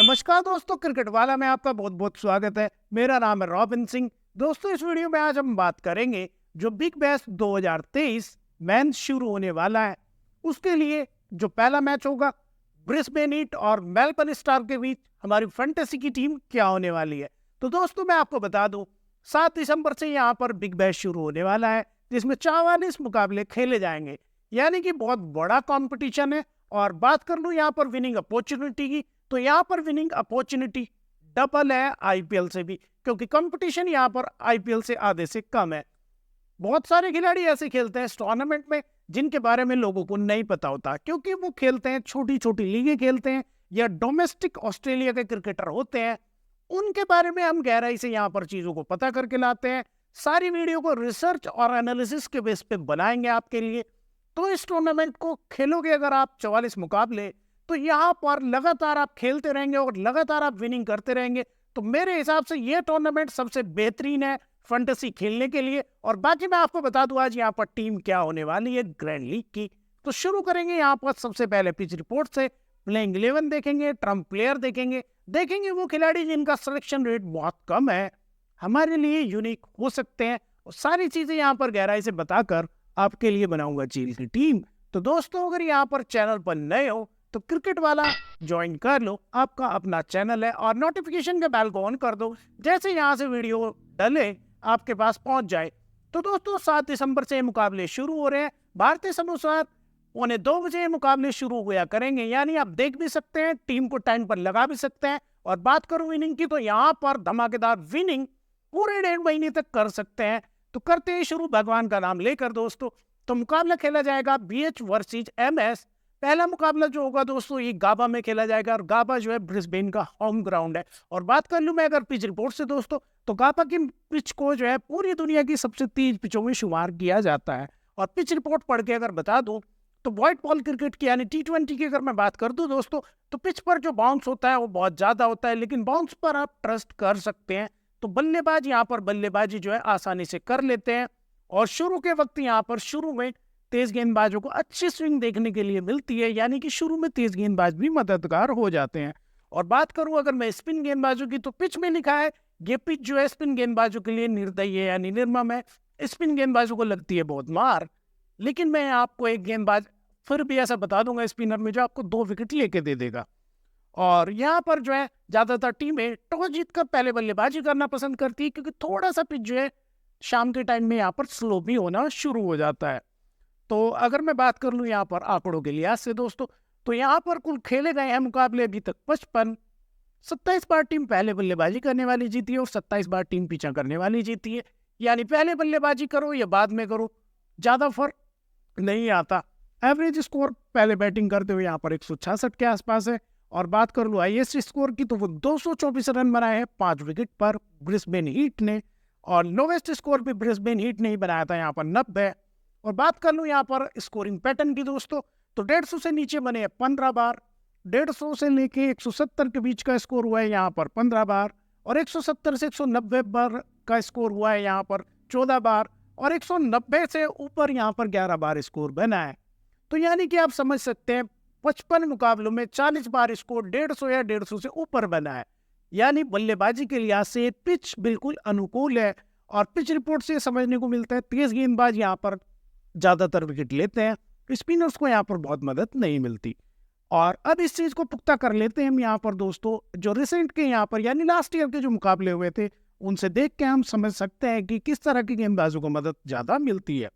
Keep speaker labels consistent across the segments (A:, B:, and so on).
A: नमस्कार दोस्तों, क्रिकेट वाला में आपका बहुत बहुत स्वागत है। मेरा नाम है रॉबिन सिंह। दोस्तों, इस वीडियो में आज हम बात करेंगे जो बिग बैश 2023 मैच शुरू होने वाला है, उसके लिए जो पहला मैच होगा ब्रिस्बेन हीट और मेलबर्न स्टार के बीच हमारी फैंटेसी की टीम क्या होने वाली है। तो दोस्तों, मैं आपको बता दूं 7 दिसंबर से यहाँ पर बिग बैश शुरू होने वाला है, जिसमें 44 मुकाबले खेले जाएंगे, यानी कि बहुत बड़ा कॉम्पिटिशन है। और बात कर लूं यहाँ पर विनिंग अपॉर्चुनिटी की, तो यहाँ पर विनिंग अपॉर्चुनिटी डबल है आईपीएल से भी, क्योंकि कंपटीशन यहाँ पर आईपीएल से आधे से कम है। बहुत सारे खिलाड़ी ऐसे खेलते हैं इस टूर्नामेंट में जिनके बारे में लोगों को नहीं पता होता, क्योंकि वो खेलते हैं छोटी छोटी लीगें खेलते हैं या डोमेस्टिक ऑस्ट्रेलिया के क्रिकेटर होते हैं। उनके बारे में हम गहराई से यहाँ पर चीजों को पता करके लाते हैं। सारी वीडियो को रिसर्च और एनालिसिस के बेस पे बनाएंगे आपके लिए। तो इस टूर्नामेंट को खेलोगे अगर आप 44 मुकाबले, तो यहाँ पर लगातार आप खेलते रहेंगे और लगातार आप विनिंग करते रहेंगे। तो मेरे हिसाब से ये टूर्नामेंट सबसे बेहतरीन है फैंटेसी खेलने के लिए। और बाकी मैं आपको बता दूं आज यहाँ पर टीम क्या होने वाली है ग्रैंड लीग की। तो शुरू करेंगे यहाँ पर सबसे पहले पिच रिपोर्ट से। प्लेइंग 11 देखेंगे, ट्रम्प प्लेयर देखेंगे वो खिलाड़ी जिनका सिलेक्शन रेट बहुत कम है, हमारे लिए यूनिक हो सकते हैं। और सारी चीजें यहाँ पर गहराई से बताकर आपके लिए बनाऊंगा चील की टीम। तो दोस्तों, अगर यहाँ पर चैनल पर नए हो तो क्रिकेट वाला ज्वाइन कर लो, आपका अपना चैनल है। और नोटिफिकेशन के बेल को ऑन कर दो, जैसे यहाँ से वीडियो डले आपके पास पहुंच जाए। तो दोस्तों, 7 दिसंबर से मुकाबले शुरू हो रहे हैं। भारतीय समय अनुसार 1:45 बजे मुकाबले शुरू हुआ करेंगे, यानी आप देख भी सकते हैं, टीम को टाइम पर लगा भी सकते हैं। और बात करूं विनिंग की, तो यहाँ पर धमाकेदार विनिंग पूरे 1.5 महीने तक कर सकते हैं। तो करते हैं शुरू भगवान का नाम लेकर दोस्तों। तो मुकाबला खेला जाएगा बीएच वर्सेस एमएस। पहला मुकाबला जो होगा दोस्तों, ये गाबा में खेला जाएगा, और गाबा जो है ब्रिस्बेन का होम ग्राउंड है। और बात कर लूं मैं अगर पिच रिपोर्ट से दोस्तों, तो गाबा की पिच को जो है पूरी दुनिया की सबसे तेज पिचों में शुमार किया जाता है। और पिच रिपोर्ट पढ़ के अगर बता दूं, तो व्हाइट बॉल क्रिकेट की यानी T20 की अगर मैं बात कर दूं दोस्तों, तो पिच पर जो बाउंस होता है वो बहुत ज्यादा होता है, लेकिन बाउंस पर आप ट्रस्ट कर सकते हैं। तो बल्लेबाज यहाँ पर बल्लेबाजी जो है आसानी से कर लेते हैं। और शुरू के वक्त यहाँ पर शुरू में तेज गेंदबाजों को अच्छी स्विंग देखने के लिए मिलती है, यानी कि शुरू में तेज गेंदबाज भी मददगार हो जाते हैं। और बात करूं अगर मैं स्पिन गेंदबाजों की, तो पिच में लिखा है ये पिच जो है स्पिन गेंदबाजों के लिए निर्दयी है, यानी निर्मम है। स्पिन गेंदबाजों को लगती है बहुत मार, लेकिन मैं आपको एक गेंदबाज फिर भी ऐसा बता दूंगा स्पिनर में, जो आपको 2 विकेट लेके दे देगा। और यहाँ पर जो है ज्यादातर टीमें टॉस जीतकर पहले बल्लेबाजी करना पसंद करती है, क्योंकि थोड़ा सा पिच जो है शाम के टाइम में यहाँ पर स्लो भी होना शुरू हो जाता है। तो अगर मैं बात कर लूँ यहाँ पर आंकड़ों के लिहाज से दोस्तों, तो यहाँ पर कुल खेले गए हैं मुकाबले अभी तक 55। 27 बार टीम पहले बल्लेबाजी करने वाली जीती है और 27 बार टीम पीछा करने वाली जीती है, यानी पहले बल्लेबाजी करो या बाद में करो, ज्यादा फर्क नहीं आता। एवरेज स्कोर पहले बैटिंग करते हुए यहाँ पर 166 के आसपास है। और बात कर लूँ हाईएस्ट स्कोर की, तो वो 224 रन बनाए हैं 5 विकेट पर ब्रिस्बेन हीट ने। और लोवेस्ट स्कोर भी ब्रिस्बेन हीट ने ही बनाया था, यहाँ पर 90। और बात कर लूँ यहाँ पर स्कोरिंग पैटर्न की दोस्तों, तो 150 से नीचे बने हैं 15 बार, 150 से लेके 170 के बीच का स्कोर हुआ है यहाँ पर 15 बार, और 170 से 190 बार का स्कोर हुआ है यहाँ पर 14 बार, और 190 से ऊपर यहाँ पर 11 बार स्कोर बना है। तो यानी कि आप समझ सकते हैं 55 मुकाबलों में 40 बार स्कोर 150 या 150 से ऊपर बना है, यानी बल्लेबाजी के लिहाज से पिच बिल्कुल अनुकूल है। और पिच रिपोर्ट से समझने को मिलता है तेज गेंदबाज यहाँ पर ज्यादातर विकेट लेते हैं, स्पिनर्स को यहाँ पर बहुत मदद नहीं मिलती। और अब इस चीज को पुख्ता कर लेते हैं हम यहाँ पर दोस्तों, जो रिसेंट के यहाँ पर यानी लास्ट ईयर के जो मुकाबले हुए थे, उनसे देख के हम समझ सकते हैं कि किस तरह की गेंदबाजों को मदद ज्यादा मिलती है।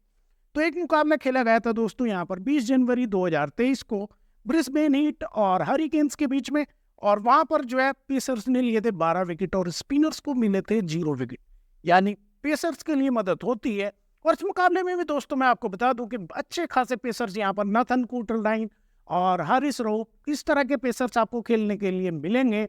A: तो एक मुकाबला खेला गया था दोस्तों यहाँ पर 20 जनवरी 2023 को ब्रिस्बेन हीट और हरिकेन्स के बीच में। और वहां पर जो है पेसर्स ने लिए थे 12 विकेट और स्पिनर्स को मिले थे 0 विकेट, यानी पेसर्स के लिए मदद होती है। और इस मुकाबले में भी दोस्तों मैं आपको बता दूं कि अच्छे खासे पेसर्स यहाँ पर नाथन कूटरलाइन और हारिस रोफ, इस तरह के पेसर्स आपको खेलने के लिए मिलेंगे।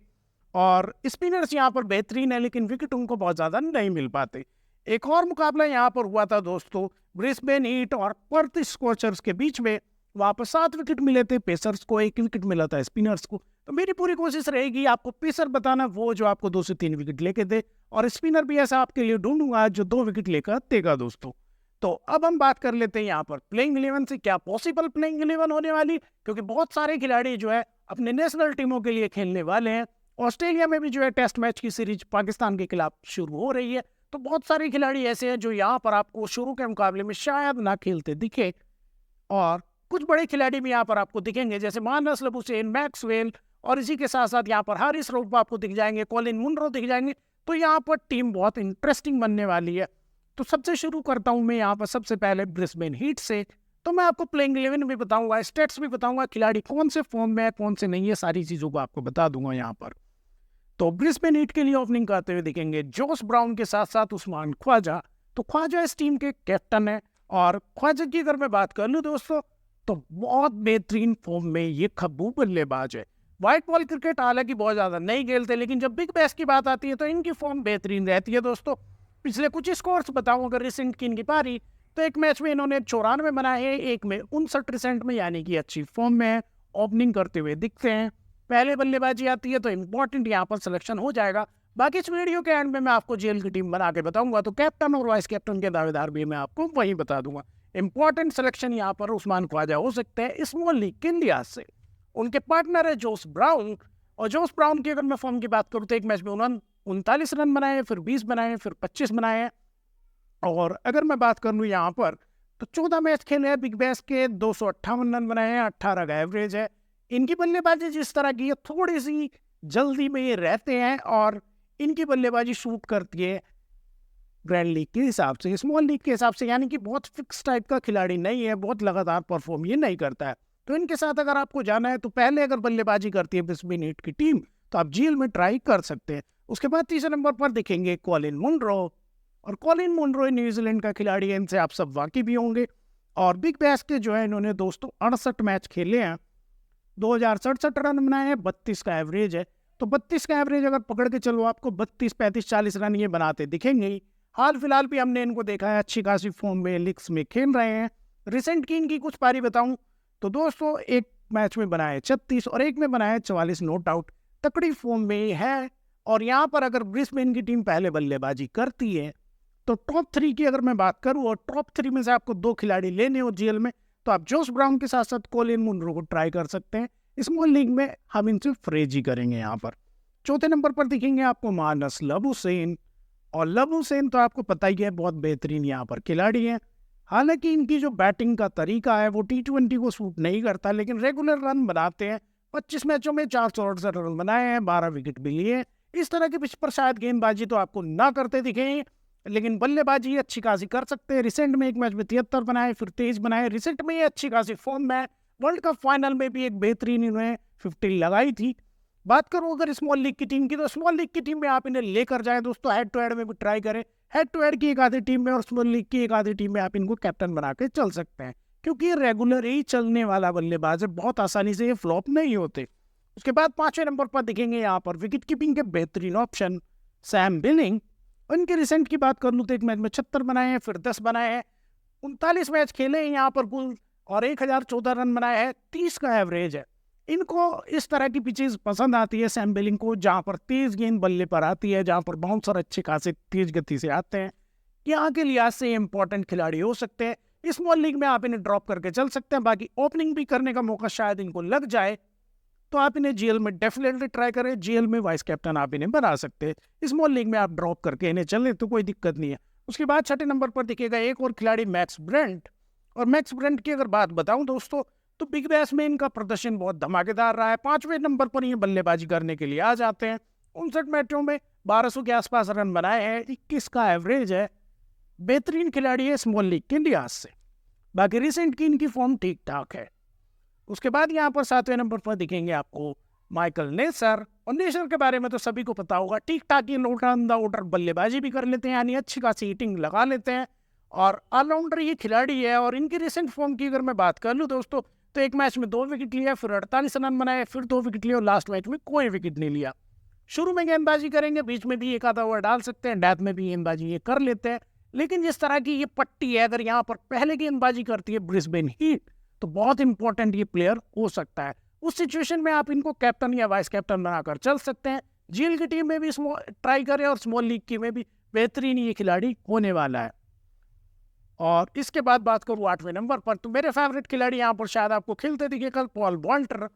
A: और स्पिनर्स यहाँ पर बेहतरीन है, लेकिन विकेट उनको बहुत ज्यादा नहीं मिल पाते। एक और मुकाबला यहाँ पर हुआ था दोस्तों ब्रिस्बेन हीट और पर्थ स्कॉचर्स के बीच में, वहां पर 7 विकेट मिले थे पेसर्स को, 1 विकेट मिला था स्पिनर्स को। तो मेरी पूरी कोशिश रहेगी आपको पेसर बताना वो जो आपको 2 से 3 विकेट लेके दे, और स्पिनर भी ऐसा आपके लिए ढूंढूंगा जो 2 विकेट लेकर देगा दोस्तों। तो अब हम बात कर लेते हैं यहाँ पर प्लेइंग 11 से, क्या पॉसिबल प्लेइंग 11 होने वाली, क्योंकि बहुत सारे खिलाड़ी जो है अपने नेशनल टीमों के लिए खेलने वाले हैं। ऑस्ट्रेलिया में भी जो है टेस्ट मैच की सीरीज पाकिस्तान के खिलाफ शुरू हो रही है। तो बहुत सारे खिलाड़ी ऐसे हैं जो यहाँ पर आपको शुरू के मुकाबले में शायद ना खेलते दिखे, और कुछ बड़े खिलाड़ी भी यहाँ पर आपको दिखेंगे, जैसे मानस लबुशेन, मैक्सवेल, और इसी के साथ साथ यहाँ पर हारिस रऊफ आपको दिख जाएंगे, कॉलिन मुनरो दिख जाएंगे। तो यहाँ पर टीम बहुत इंटरेस्टिंग बनने वाली है। तो सबसे शुरू करता हूँ मैं यहाँ पर सबसे पहले ब्रिस्बेन हीट से। तो मैं आपको प्लेइंग 11 भी बताऊंगा, स्टेट्स भी बताऊंगा, खिलाड़ी कौन से फॉर्म में है कौन से नहीं है, सारी चीजों को आपको बता दूंगा यहाँ पर। तो ब्रिस्बेन हीट के लिए ओपनिंग करते हुए दिखेंगे जोश ब्राउन के साथ साथ उस्मान ख्वाजा। तो ख्वाजा इस टीम के कैप्टन है, और ख्वाजा की अगर मैं बात कर लूँ दोस्तों तो बहुत बेहतरीन फॉर्म में ये खब्बू बल्लेबाज है। व्हाइट बॉल क्रिकेट हालांकि बहुत ज्यादा नहीं खेलते, लेकिन जब बिग बैश की बात आती है तो इनकी फॉर्म बेहतरीन रहती है दोस्तों। पिछले कुछ स्कोर्स बताऊं अगर रिसेंट की इनकी पारी, तो एक मैच में इन्होंने 94 बनाए हैं, एक में 59 रिसेंट में, यानी कि अच्छी फॉर्म में है। ओपनिंग करते हुए दिखते हैं, पहले बल्लेबाजी आती है तो इंपॉर्टेंट यहाँ पर सिलेक्शन हो जाएगा। बाकी इस वीडियो के एंड में मैं आपको जेल की टीम बना के बताऊंगा, तो कैप्टन और वाइस कैप्टन के दावेदार भी मैं आपको वही बता दूंगा। इंपॉर्टेंट सिलेक्शन यहाँ पर उस्मान ख्वाजा हो सकते हैं स्मॉल लीग इंडिया से। उनके पार्टनर है जोश ब्राउन, और जोश ब्राउन की अगर मैं फॉर्म की बात करूँ तो एक मैच में उन्होंने 39 रन बनाए, फिर 20 बनाए, फिर 25 बनाए। और अगर मैं बात कर लूँ यहाँ पर तो 14 मैच खेले हैं बिग बैश के, 258 रन बनाए हैं, 18 का एवरेज है। इनकी बल्लेबाजी जिस तरह की है थोड़ी सी जल्दी में ये रहते हैं, और इनकी बल्लेबाजी शूट करती है ग्रैंड लीग के हिसाब से, स्मॉल लीग के हिसाब से, यानी कि बहुत फिक्स टाइप का खिलाड़ी नहीं है, बहुत लगातार परफॉर्म ये नहीं करता है। तो इनके साथ अगर आपको जाना है तो पहले अगर बल्लेबाजी करती है ब्रिस्बेन हीट की टीम तो आप जीएल में ट्राई कर सकते हैं। उसके बाद तीसरे नंबर पर दिखेंगे कॉलिन मुनरो, और कॉलिन मुनरो न्यूजीलैंड का खिलाड़ी है, इनसे आप सब वाकिफ भी होंगे। और बिग बैश के जो है इन्होंने दोस्तों 68 मैच खेले हैं, 2067 रन बनाए हैं, 32 का एवरेज है। तो 32 का एवरेज अगर पकड़ के चलो आपको 32, 35, 40 रन ये बनाते दिखेंगे ही। हाल फिलहाल भी हमने इनको देखा है अच्छी खासी फॉर्म में लीग्स में खेल रहे हैं। रिसेंट की इनकी कुछ पारी बताऊं तो दोस्तों एक मैच में बनाए 36 और एक में बनाए 44, नोट आउट, तकड़ी फॉर्म में है। और यहाँ पर अगर ब्रिस्बेन की टीम पहले बल्लेबाजी करती है तो टॉप 3 की अगर मैं बात करूं, और टॉप 3 में से आपको 2 खिलाड़ी लेने हो जीएल में, तो आप जोश ब्राउन के साथ साथ कॉलिन मुनरो को ट्राई कर सकते हैं। स्मॉल लीग में हम इनसे फ्रेजी करेंगे। यहाँ पर चौथे नंबर पर दिखेंगे आपको मानस लबुशेन, और लबुशेन तो आपको पता ही है बहुत बेहतरीन यहाँ पर खिलाड़ी हैं। हालांकि इनकी जो बैटिंग का तरीका है वो T20 को सूट नहीं करता, लेकिन रेगुलर रन बनाते हैं। 25 मैचों में 468 रन बनाए हैं, 12 विकेट भी लिए। इस तरह के पिच पर शायद गेंदबाजी तो आपको ना करते दिखें, लेकिन बल्लेबाजी अच्छी खासी कर सकते हैं। रिसेंट में एक मैच में 73 बनाए, फिर 23 बनाए। रिसेंट में ये अच्छी खासी फॉर्म में है। वर्ल्ड कप फाइनल में भी एक बेहतरीन इन्होंने 50 लगाई थी। बात करूं अगर स्मॉल लीग की टीम की, तो स्मॉल लीग की टीम में आप इन्हें लेकर जाएं दोस्तों, हेड टू हेड में भी ट्राई करें। हेड टू हेड की एक आधी टीम में और स्मॉल लीग की एक आधी टीम में आप इनको कैप्टन बना के चल सकते हैं, क्योंकि ये रेगुलर ही चलने वाला बल्लेबाज है, बहुत आसानी से ये फ्लॉप नहीं होते। उसके बाद 5वें नंबर पर दिखेंगे यहाँ पर विकेट कीपिंग के बेहतरीन ऑप्शन सैम बिलिंग। उनके रिसेंट की बात कर लूँ तो एक मैच में 76 बनाए हैं, फिर 10 बनाए हैं, 39 मैच खेले हैं यहाँ पर कुल, और 1014 रन बनाए हैं, 30 का एवरेज है। इनको इस तरह की पिचेस पसंद आती है सैम बिलिंग को, जहाँ पर तेज गेंद बल्ले पर आती है, जहाँ पर बाउंसर अच्छे खासे तेज गति से आते हैं। यहाँ के लिहाज से इंपॉर्टेंट खिलाड़ी हो सकते हैं। स्मॉल लीग में आप इन्हें ड्रॉप करके चल सकते हैं। बाकी ओपनिंग भी करने का मौका शायद इनको लग जाए, तो आप इन्हें जीएल में डेफिनेटली ट्राई करें। जीएल में वाइस कैप्टन आप इन्हें बना सकते हैं। स्मॉल लीग में आप ड्रॉप करके इन्हें चलें तो कोई दिक्कत नहीं है। उसके बाद 6ठे नंबर पर दिखेगा एक और खिलाड़ी मैक्स ब्रेंट, और मैक्स ब्रेंट की अगर बात बताऊं दोस्तों तो बिग बैश में इनका प्रदर्शन बहुत धमाकेदार रहा है। 5वें नंबर पर ये बल्लेबाजी करने के लिए आ जाते हैं। 59 मैचों में 1200 के आसपास रन बनाए हैं, 21 का एवरेज है। बेहतरीन खिलाड़ी है स्मॉल लीग के लिहाज से। बाकी रिसेंट की इनकी फॉर्म ठीक ठाक है। उसके बाद यहाँ पर 7वें नंबर पर दिखेंगे आपको माइकल नेसर, और नेसर के बारे में तो सभी को पता होगा, ठीक ठाक ये ऑलराउंडर बल्लेबाजी भी कर लेते हैं, यानी अच्छी खासी हिटिंग लगा लेते हैं, और ऑलराउंडर ये खिलाड़ी है। और इनकी रिसेंट फॉर्म की अगर मैं बात कर लूँ दोस्तों तो एक मैच में 2 विकेट लिया, फिर 48 रन बनाए, फिर 2 विकेट लिए, और लास्ट मैच में कोई विकेट नहीं लिया। शुरू में गेंदबाजी करेंगे, बीच में भी एक आधा ओवर डाल सकते हैं, डेथ में भी गेंदबाजी ये कर लेते हैं। लेकिन जिस तरह की ये पट्टी है, अगर यहाँ पर पहले गेंदबाजी करती है ब्रिस्बेन हीट, तो बहुत इंपॉर्टेंट ये प्लेयर हो सकता है। उस सिचुएशन में आप इनको कैप्टन या वाइस कैप्टन बनाकर चल सकते हैं। जीएल की टीम में भी ट्राई करें, और स्मॉल लीग की में भी बेहतरीन ये खिलाड़ी होने वाला है। और इसके बाद बात करूँ 8वें नंबर पर, तो मेरे फेवरेट खिलाड़ी यहाँ पर शायद आपको खेलते दिखे कल, Paul Walter.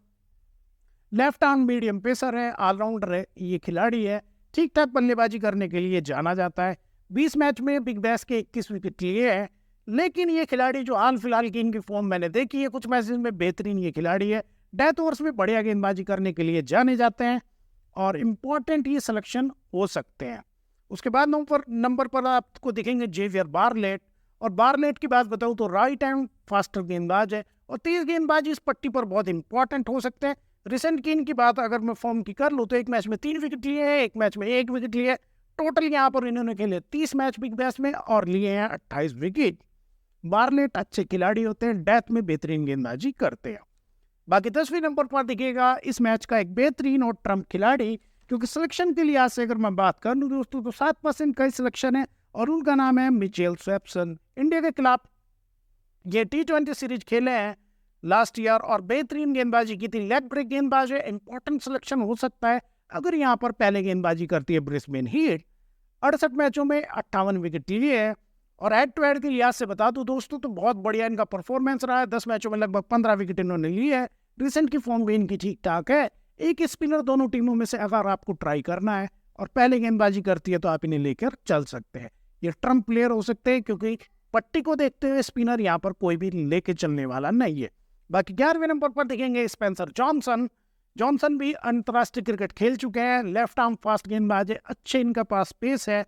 A: Left arm medium pacer है, ऑलराउंडर है, ये खिलाड़ी है, ठीक ठाक बल्लेबाजी करने के लिए जाना जाता है। 20 मैच में बिग बैश के 21 विकेट लिए हैं। लेकिन ये खिलाड़ी जो हाल फिलहाल की इनकी फॉर्म मैंने देखी है कुछ मैचेस में, बेहतरीन ये खिलाड़ी है। डेथ ओवर्स में बढ़िया गेंदबाजी करने के लिए जाने जाते हैं और इम्पोर्टेंट ये सिलेक्शन हो सकते हैं। उसके बाद नंबर पर आपको दिखेंगे जेवियर बार्लेट। और बार्लेट की बात बताऊं तो राइट हैंड फास्टर गेंदबाज है और तेज गेंदबाजी इस पट्टी पर बहुत इंपॉर्टेंट हो सकते हैं। रिसेंट की इनकी बात अगर मैं फॉर्म की कर लूँ तो एक मैच में 3 विकेट लिए हैं, एक मैच में 1 विकेट लिए। टोटल यहाँ पर इन्होंने खेले 30 मैच बिग बैश में और लिए हैं 28 विकेट। बार्लेट अच्छे खिलाड़ी होते हैं, डेथ में बेहतरीन गेंदबाजी करते हैं। बाकी 10वें नंबर पर दिखेगा इस मैच का एक बेहतरीन और ट्रम्प खिलाड़ी, क्योंकि सिलेक्शन के लिहाज से अगर मैं बात कर लूँ दोस्तों तो 7% का ही सिलेक्शन है और उनका नाम है मिचेल स्वैप्सन। इंडिया के खिलाफ ये T20 सीरीज खेले हैं लास्ट ईयर और बेहतरीन गेंदबाजी की थी। लेग ब्रेक गेंदबाज है, इंपॉर्टेंट सिलेक्शन हो सकता है अगर यहाँ पर पहले गेंदबाजी करती है ब्रिस्बेन हीट। 68 मैचों में 58 विकेट लिए है और हेड टू हेड के लिहाज से बता दूं दोस्तों तो बहुत बढ़िया इनका परफॉर्मेंस रहा है। 10 मैचों में लगभग 15 विकेट इन्होंने लिए है। रिसेंट की फॉर्म भी इनकी ठीक ठाक है। एक स्पिनर दोनों टीमों में से अगर आपको ट्राई करना है और पहले गेंदबाजी करती है तो आप इन्हें लेकर चल सकते हैं। ये ट्रम्प प्लेयर हो सकते हैं क्योंकि पट्टी को देखते हुए स्पिनर यहाँ पर कोई भी लेके चलने वाला नहीं है। बाकी 11वें नंबर पर देखेंगे स्पेंसर जॉनसन। जॉनसन भी अंतर्राष्ट्रीय क्रिकेट खेल चुके हैं, लेफ्ट आर्म फास्ट गेंदबाज है, अच्छे इनका पास पेस है।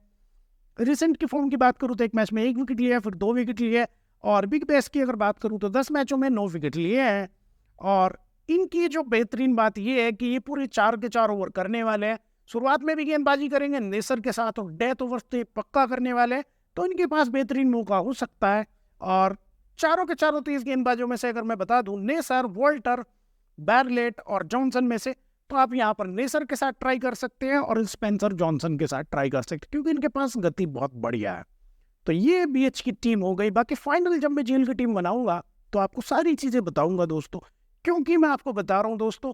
A: रिसेंट की फॉर्म की बात करूं तो एक मैच में 1 विकेट लिया, फिर 2 विकेट लिए और बिग बैश की अगर बात करूं तो 10 मैचों में 9 विकेट लिए हैं। और इनकी जो बेहतरीन बात यह है कि ये पूरे 4 के 4 ओवर करने वाले हैं। शुरुआत में भी गेंदबाजी करेंगे नेसर के साथ और डेथ ओवर से पक्का करने वाले हैं, तो इनके पास बेहतरीन मौका हो सकता है। और चारों के चारों तेज गेंदबाजों में से अगर मैं बता दूं नेसर, वॉल्टर, बार्लेट और जॉनसन में से, तो आप यहाँ पर नेसर के साथ ट्राई कर सकते हैं और स्पेंसर जॉनसन के साथ ट्राई कर सकते हैं क्योंकि इनके पास गति बहुत बढ़िया है। तो ये बीएच की टीम हो गई। बाकी फाइनल जब मैं जेल की टीम बनाऊंगा तो आपको सारी चीजें बताऊंगा दोस्तों, क्योंकि मैं आपको बता रहा हूं दोस्तों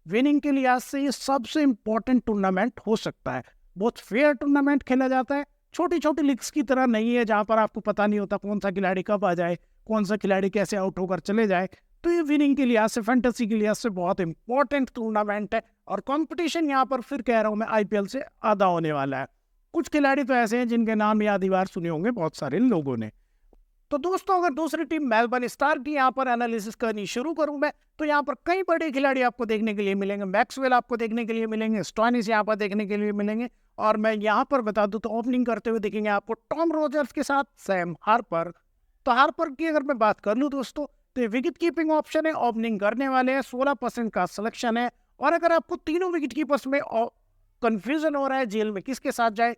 A: विनिंग के लिहाज से ये सबसे इंपॉर्टेंट टूर्नामेंट हो सकता है। बहुत फेयर टूर्नामेंट खेला जाता है, छोटी छोटी लीग्स की तरह नहीं है जहां पर आपको पता नहीं होता कौन सा खिलाड़ी कब आ जाए, कौन सा खिलाड़ी कैसे आउट होकर चले जाए। तो ये विनिंग के लिहाज से, फैंटेसी के लिहाज से बहुत इंपॉर्टेंट टूर्नामेंट है और कंपटीशन यहाँ पर फिर कह रहा हूँ मैं आईपीएल से आधा होने वाला है। कुछ खिलाड़ी तो ऐसे हैं जिनके नाम याद ही बार सुने होंगे बहुत सारे लोगों ने। तो दोस्तों अगर दूसरी टीम मेलबर्न स्टार की यहाँ पर एनालिसिस करनी शुरू करूं मैं तो यहाँ पर कई बड़े खिलाड़ी आपको देखने के लिए मिलेंगे। मैक्सवेल आपको देखने के लिए मिलेंगे, स्टोइनिस यहाँ पर देखने के लिए मिलेंगे। और मैं यहाँ पर बता दूं तो ओपनिंग करते हुए देखेंगे आपको टॉम रॉजर्स के साथ सैम हार्पर। तो हार्पर की अगर मैं बात कर लूँ दोस्तों तो विकेट कीपिंग ऑप्शन है, ओपनिंग करने वाले हैं, 16% का सिलेक्शन है। और अगर आपको तीनों विकेट कीपर्स में कंफ्यूजन हो रहा है जेल में किसके साथ जाए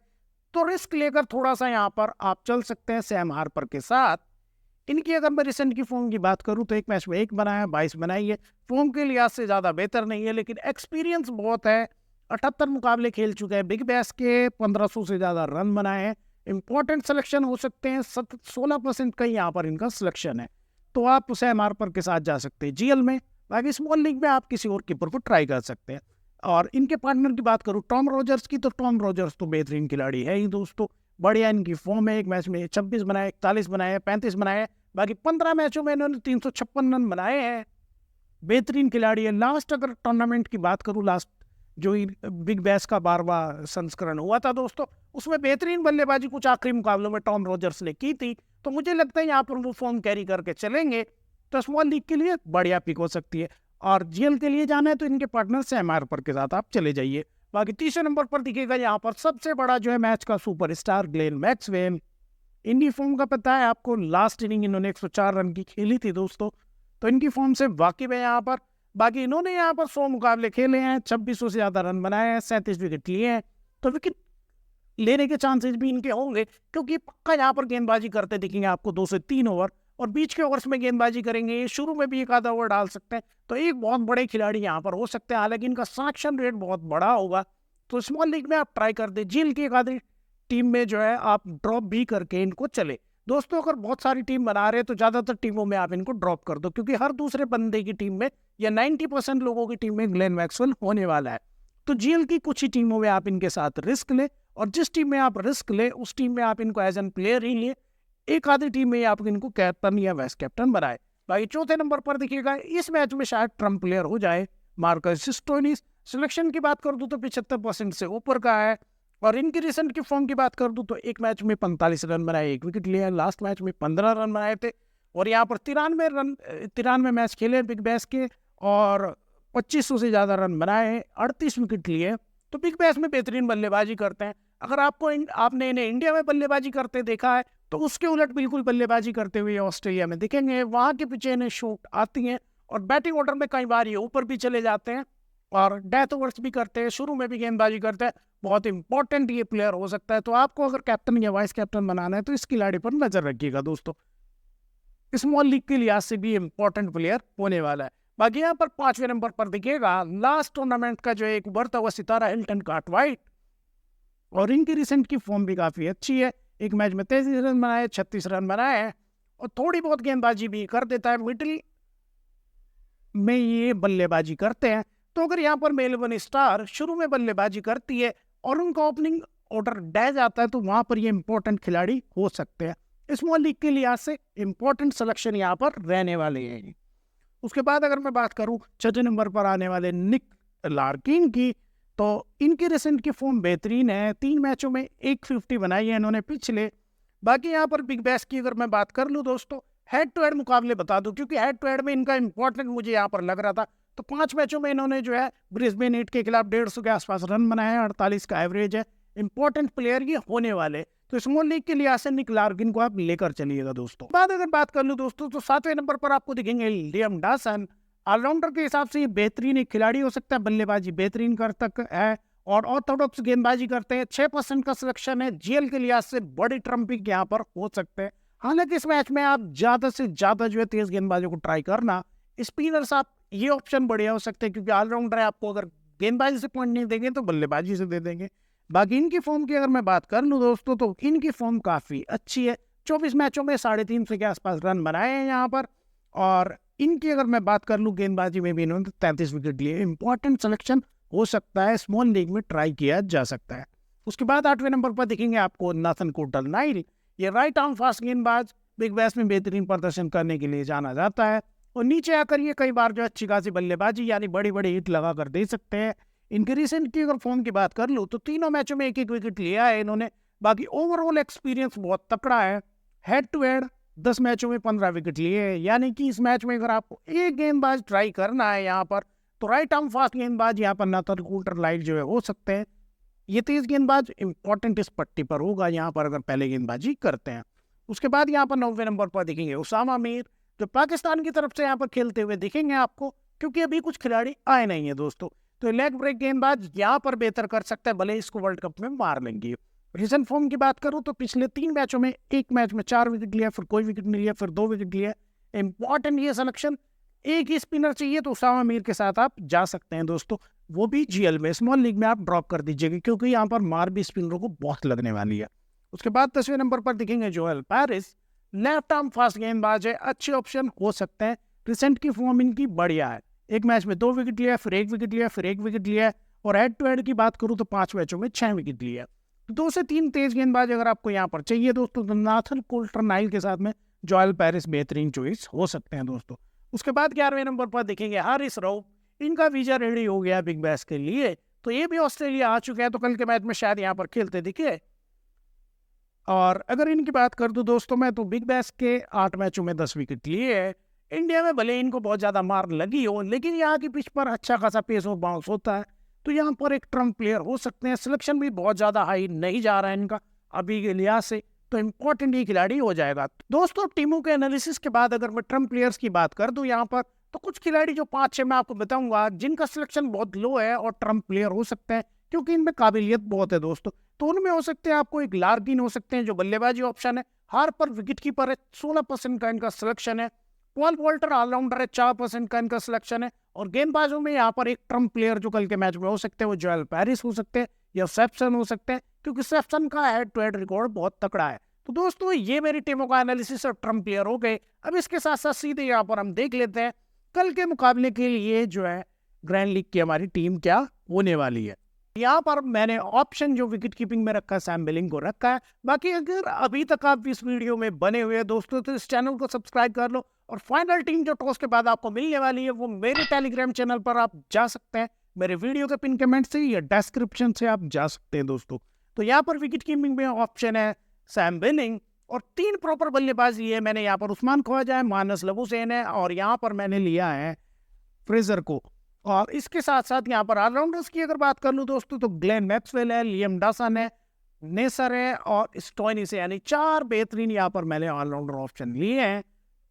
A: तो रिस्क लेकर थोड़ा सा यहाँ पर आप चल सकते हैं सैम हार्पर के साथ। इनकी अगर मैं रिसेंट की फॉर्म की बात करूं तो एक मैच में 1 बनाया, 22 बनाई है। फॉर्म के लिहाज से ज़्यादा बेहतर नहीं है लेकिन एक्सपीरियंस बहुत है। 78 मुकाबले खेल चुके हैं, बिग बैश के 1500 से ज़्यादा रन बनाए हैं। इंपॉर्टेंट सिलेक्शन हो सकते हैं, 16% का यहाँ पर इनका सिलेक्शन है। तो आप सैम हार्पर के साथ जा सकते हैं जीएल में। बाकी स्मॉल लीग में आप किसी और कीपर को ट्राई कर सकते हैं। और इनके पार्टनर की बात करूँ टॉम रॉजर्स की, तो टॉम रॉजर्स तो बेहतरीन खिलाड़ी है ही दोस्तों, बढ़िया इनकी फॉर्म है। एक मैच में 26 बनाए, 41 बनाए, 35 बनाए, बाकी 15 मैचों में इन्होंने 356 रन बनाए हैं। बेहतरीन खिलाड़ी है। लास्ट अगर टूर्नामेंट की बात करूँ, लास्ट जो बिग बैश का 12वां संस्करण हुआ था दोस्तों, उसमें बेहतरीन बल्लेबाजी कुछ आखिरी मुकाबलों में टॉम रॉजर्स ने की थी। तो मुझे लगता है यहाँ पर वो फॉर्म कैरी करके चलेंगे तो स्मॉल लीग के लिए बढ़िया पिक हो सकती है। और जीएल के लिए जाना है तो इनके पार्टनर सैम हार्पर के साथ आप चले जाइए। बाकी तीसरे नंबर पर दिखेगा यहाँ पर सबसे बड़ा जो है मैच का सुपरस्टार ग्लेन मैक्सवेल। इनकी फॉर्म का पता है आपको, लास्ट इनिंग इन्होंने 104 रन की खेली थी दोस्तों, तो इनकी फॉर्म से वाकिफ है यहाँ पर। बाकी इन्होंने यहाँ पर 100 मुकाबले खेले हैं, 2600 से ज़्यादा रन बनाए हैं, 37 विकेट लिए हैं। तो विकेट लेने के चांसेस भी इनके होंगे क्योंकि पक्का यहाँ पर गेंदबाजी करते दिखेंगे आपको 2 से 3 ओवर और बीच के ओवर्स में गेंदबाजी करेंगे, शुरू में भी एक आधा ओवर डाल सकते हैं। तो एक बहुत बड़े खिलाड़ी यहाँ पर हो सकते हैं, हालांकि इनका सिलेक्शन रेट बहुत बड़ा होगा। तो स्मॉल लीग में आप ट्राई कर दे, जीएल की एक आधी टीम में जो है आप ड्रॉप भी करके इनको चले दोस्तों। अगर बहुत सारी टीम बना रहे हैं तो ज़्यादातर टीमों में आप इनको ड्रॉप कर दो क्योंकि हर दूसरे बंदे की टीम में या 90% लोगों की टीम में ग्लेन मैक्सवेल होने वाला है। तो जीएल की कुछ ही टीमों में आप इनके साथ रिस्क ले और जिस टीम में आप रिस्क ले उस टीम में आप इनको एज एन प्लेयर ही लिए, एक आधी टीम में आप इनको कैप्टन या वाइस कैप्टन बनाए। भाई चौथे नंबर पर देखिएगा, इस मैच में शायद ट्रम्प प्लेयर हो जाए, मार्कस स्टोइनिस। सिलेक्शन की बात कर दूं तो 75% से ऊपर का है। और इनकी रिसेंट की फॉर्म की बात कर दूं तो एक मैच में 45 रन बनाए, 1 विकेट लिया, लास्ट मैच में 15 रन बनाए थे। और यहाँ पर 93 मैच खेले बिग बैश के और 2500 से ज़्यादा रन बनाए हैं, 38 विकेट लिए। तो बिग बैश में बेहतरीन बल्लेबाजी करते हैं। अगर आपने इन्हें इंडिया में बल्लेबाजी करते देखा है तो उसके उलट बिल्कुल बल्लेबाजी करते हुए ऑस्ट्रेलिया में दिखेंगे। वहाँ के पीछे इन्हें शॉट आती हैं और बैटिंग ऑर्डर में कई बार ये ऊपर भी चले जाते हैं और डेथ ओवर्स भी करते हैं, शुरू में भी गेंदबाजी करते हैं। बहुत इंपॉर्टेंट ये प्लेयर हो सकता है। तो आपको अगर कैप्टन या वाइस कैप्टन बनाना है तो इस खिलाड़ी पर नजर रखिएगा दोस्तों। स्मॉल लीग के लिहाज से भी इंपॉर्टेंट प्लेयर होने वाला है। बाकी यहाँ पर 5वें नंबर पर दिखेगा लास्ट टूर्नामेंट का जो एक उभरता हुआ सितारा हिल्टन कार्टराइट। और इनकी रिसेंट की फॉर्म भी काफी अच्छी है। एक मैच में 33 रन बनाए, 36 रन बनाए हैं और थोड़ी बहुत गेंदबाजी भी कर देता है। मिडिल में ये बल्लेबाजी करते हैं। तो अगर यहाँ पर मेलबर्न स्टार शुरू में बल्लेबाजी करती है और उनका ओपनिंग ऑर्डर डह जाता है तो वहां पर ये इंपॉर्टेंट खिलाड़ी हो सकते हैं। स्मॉल लीग के लिहाज से इंपॉर्टेंट सिलेक्शन यहाँ पर रहने वाले हैं। उसके बाद अगर मैं बात करूं 6 नंबर पर आने वाले निक लार्किन की, तो इनकी रिसेंट की फॉर्म बेहतरीन है। 3 मैचों में 150 बनाई है इन्होंने पिछले। बाकी यहाँ पर बिग बैश की अगर मैं बात कर लूँ दोस्तों, हेड टू हेड मुकाबले बता दूं क्योंकि हेड टू हेड में इनका इंपॉर्टेंट मुझे यहाँ पर लग रहा था। तो 5 मैचों में इन्होंने जो है ब्रिस्बेन हीट के खिलाफ 150 के आसपास रन बनाए हैं, 48 का एवरेज है। इंपॉर्टेंट प्लेयर ये होने वाले। तो स्मॉल लीग के लिहाज से निक लार्किन को आप लेकर चलिएगा दोस्तों। बाद अगर बात कर लूँ दोस्तों तो 7वें नंबर पर आपको दिखेंगे लियाम डॉसन। ऑलराउंडर के हिसाब से ये बेहतरीन एक खिलाड़ी हो सकता है, बल्लेबाजी बेहतरीन कर तक है और ऑर्थोडॉक्स गेंदबाजी करते हैं। 6% का सिलेक्शन है। जीएल के लिहाज से बड़ी ट्रम्पिंग यहाँ पर हो सकते हैं। हालांकि इस मैच में आप ज्यादा से ज्यादा जो है तेज गेंदबाजों को ट्राई करना। स्पिनर्स आप ये ऑप्शन बढ़िया हो सकते हैं क्योंकि ऑलराउंडर है, आपको अगर गेंदबाजी से पॉइंट नहीं देंगे तो बल्लेबाजी से दे देंगे। बाकी इनकी फॉर्म की अगर मैं बात कर लूँ दोस्तों तो इनकी फॉर्म काफी अच्छी है। 24 मैचों में 350 के आसपास रन बनाए हैं यहाँ पर। और इनकी अगर मैं बात कर लूँ गेंदबाजी में भी इन्होंने 33 विकेट लिए। इंपॉर्टेंट सिलेक्शन हो सकता है, स्मॉल लीग में ट्राई किया जा सकता है। उसके बाद 8वें नंबर पर दिखेंगे आपको नाथन कोल्टर-नाइल। ये राइट आर्म फास्ट गेंदबाज, बिग बैश में बेहतरीन प्रदर्शन करने के लिए जाना जाता है और नीचे आकर ये कई बार जो अच्छी खासी बल्लेबाजी यानी बड़ी बड़ी हिट लगा कर दे सकते हैं। इनके रिसेंट की अगर फॉर्म की बात कर लूँ तो 3 मैचों में 1-1 विकेट लिया है इन्होंने। बाकी ओवरऑल एक्सपीरियंस बहुत तकड़ा है। हेड टू हेड 10 मैचों में 15 विकेट लिए हैं। यानी कि इस मैच में अगर आपको एक गेंदबाज ट्राई करना है यहाँ पर तो राइट आर्म फास्ट गेंदबाज यहाँ पर नाथन कोल्टर-नाइल जो है हो सकते हैं। ये तेज गेंदबाज इंपॉर्टेंट इस पट्टी पर होगा यहाँ पर अगर पहले गेंदबाजी करते हैं। उसके बाद यहाँ पर 9वें नंबर पर दिखेंगे उसामा मीर, जो पाकिस्तान की तरफ से यहाँ पर खेलते हुए दिखेंगे आपको क्योंकि अभी कुछ खिलाड़ी आए नहीं है दोस्तों। तो लेग ब्रेक गेंदबाज यहाँ पर बेहतर कर सकता है, भले इसको वर्ल्ड कप में मार लेंगे। रिसेंट फॉर्म की बात करूँ तो पिछले 3 मैचों में एक मैच में 4 विकेट लिया, फिर कोई विकेट नहीं लिया, फिर 2 विकेट लिया। इंपॉर्टेंट ये सिलेक्शन। एक ही स्पिनर चाहिए तो उसामा मीर के साथ आप जा सकते हैं दोस्तों, वो भी जीएल में। स्मॉल लीग में आप ड्रॉप कर दीजिएगा क्योंकि यहाँ पर मार भी स्पिनरों को बहुत लगने वाली है। उसके बाद 10वें नंबर पर दिखेंगे Joel Paris. Left arm fast गेंदबाज है, अच्छे ऑप्शन हो सकते हैं। रिसेंट की फॉर्म इनकी बढ़िया है। एक मैच में 2 विकेट लिया, फिर 1 विकेट लिया, फिर 1 विकेट लिया। और हेड टू हेड की बात करूँ तो 5 मैचों में 6 विकेट लिया। 2 से 3 तेज गेंदबाज अगर आपको यहाँ पर चाहिए दोस्तों तो नाथन कोल्टर-नाइल के साथ में जोएल पैरिस बेहतरीन चॉइस हो सकते हैं दोस्तों। उसके बाद 11वें नंबर पर देखेंगे हारिस रऊफ। इनका वीजा रेडी हो गया बिग बैश के लिए, तो ये भी ऑस्ट्रेलिया आ चुके हैं, तो कल के मैच में शायद यहाँ पर खेलते दिखे। और अगर इनकी बात कर दूं दोस्तों मैं तो बिग बैश के 8 मैचों में 10 विकेट लिए है। इंडिया में भले इनको बहुत ज़्यादा मार लगी हो लेकिन यहाँ की पिच पर अच्छा खासा पेस और बाउंस होता है, तो यहाँ पर एक ट्रम्प प्लेयर हो सकते हैं। सिलेक्शन भी बहुत ज़्यादा हाई नहीं जा रहा है इनका अभी के लिहाज से, तो इम्पोर्टेंट ये खिलाड़ी हो जाएगा दोस्तों। टीमों के एनालिसिस के बाद अगर मैं ट्रम्प प्लेयर्स की बात कर दूं यहाँ पर तो कुछ खिलाड़ी जो 5-6 मैं आपको बताऊंगा जिनका सिलेक्शन बहुत लो है और ट्रम्प प्लेयर हो सकते हैं क्योंकि इनमें काबिलियत बहुत है दोस्तों। तो उनमें हो सकते हैं आपको एक लार्किन हो सकते हैं जो बल्लेबाजी ऑप्शन है, हार पर विकेट कीपर है, 16% का इनका सिलेक्शन है। पॉल वॉल्टर ऑलराउंडर है, 4% का इनका सिलेक्शन है। और गेंदबाजों में यहाँ पर एक ट्रम्प प्लेयर जो कल के मैच में हो सकते हैं वो जोएल पैरिस हो सकते हैं या सेप्सन हो सकते हैं क्योंकि सेप्सन का हेड टू हेड रिकॉर्ड बहुत तकड़ा है। तो दोस्तों ये मेरी टीमों का एनालिसिस और ट्रम्प प्लेयर हो गए। अब इसके साथ साथ सीधे यहाँ पर हम देख लेते हैं कल के मुकाबले के लिए जो है ग्रैंड लीग की हमारी टीम क्या होने वाली है। यहाँ पर मैंने ऑप्शन जो विकेट कीपिंग में रखा है सैम बिलिंग को रखा है। बाकी अगर अभी तक आप इस वीडियो में बने हुए हैं दोस्तों तो इस चैनल को सब्सक्राइब कर लो और फाइनल टीम जो टॉस के बाद आपको मिलने वाली है वो मेरे टेलीग्राम चैनल पर आप जा सकते हैं, मेरे वीडियो के पिन कमेंट से या डिस्क्रिप्शन से आप जा सकते हैं दोस्तों। तो यहाँ पर विकेट कीपिंग में ऑप्शन है सैम बिनिंग और 3 प्रॉपर बल्लेबाज लिए मैंने यहाँ पर उस्मान ख्वाजा है, मानस लबुसैन है और यहाँ पर मैंने लिया है फ्रेजर को। और इसके साथ साथ यहाँ पर ऑलराउंडर्स की अगर बात कर लूँ दोस्तों तो ग्लेन मैक्सवेल है, लियम डॉसन है, नेसर है और स्टोइनिस है, यानी 4 बेहतरीन यहाँ पर मैंने ऑलराउंडर ऑप्शन लिए हैं।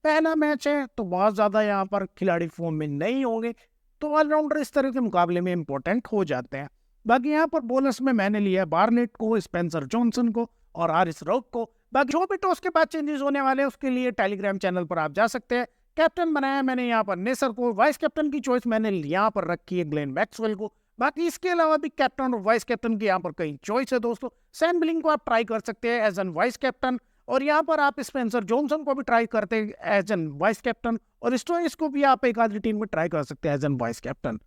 A: पहला मैच है तो बहुत ज़्यादा यहाँ पर खिलाड़ी फॉर्म में नहीं होंगे, तो ऑलराउंडर इस तरह के मुकाबले में इंपॉर्टेंट हो जाते हैं। बाकी यहाँ पर बॉलर्स में मैंने लिया है बार्नेट को, स्पेंसर जॉनसन को और हारिस रॉक को। बाकी जो भी टॉस के बाद चेंजेस होने वाले हैं उसके लिए टेलीग्राम चैनल पर आप जा सकते हैं। कैप्टन बनाया मैंने यहाँ पर नेसर को, वाइस कैप्टन की चॉइस मैंने यहाँ पर रखी है ग्लेन मैक्सवेल को। बाकी इसके अलावा भी कैप्टन और वाइस कैप्टन की यहाँ पर कई चॉइस है दोस्तों। सैम बिलिंग को आप ट्राई कर सकते हैं एज एन वाइस कैप्टन और यहाँ पर आप स्पेंसर जॉनसन को भी ट्राई करते हैं एज एन वाइस कैप्टन और स्टोइनिस को भी आप एक आधी टीम में ट्राई कर सकते हैं एज एन वाइस कैप्टन।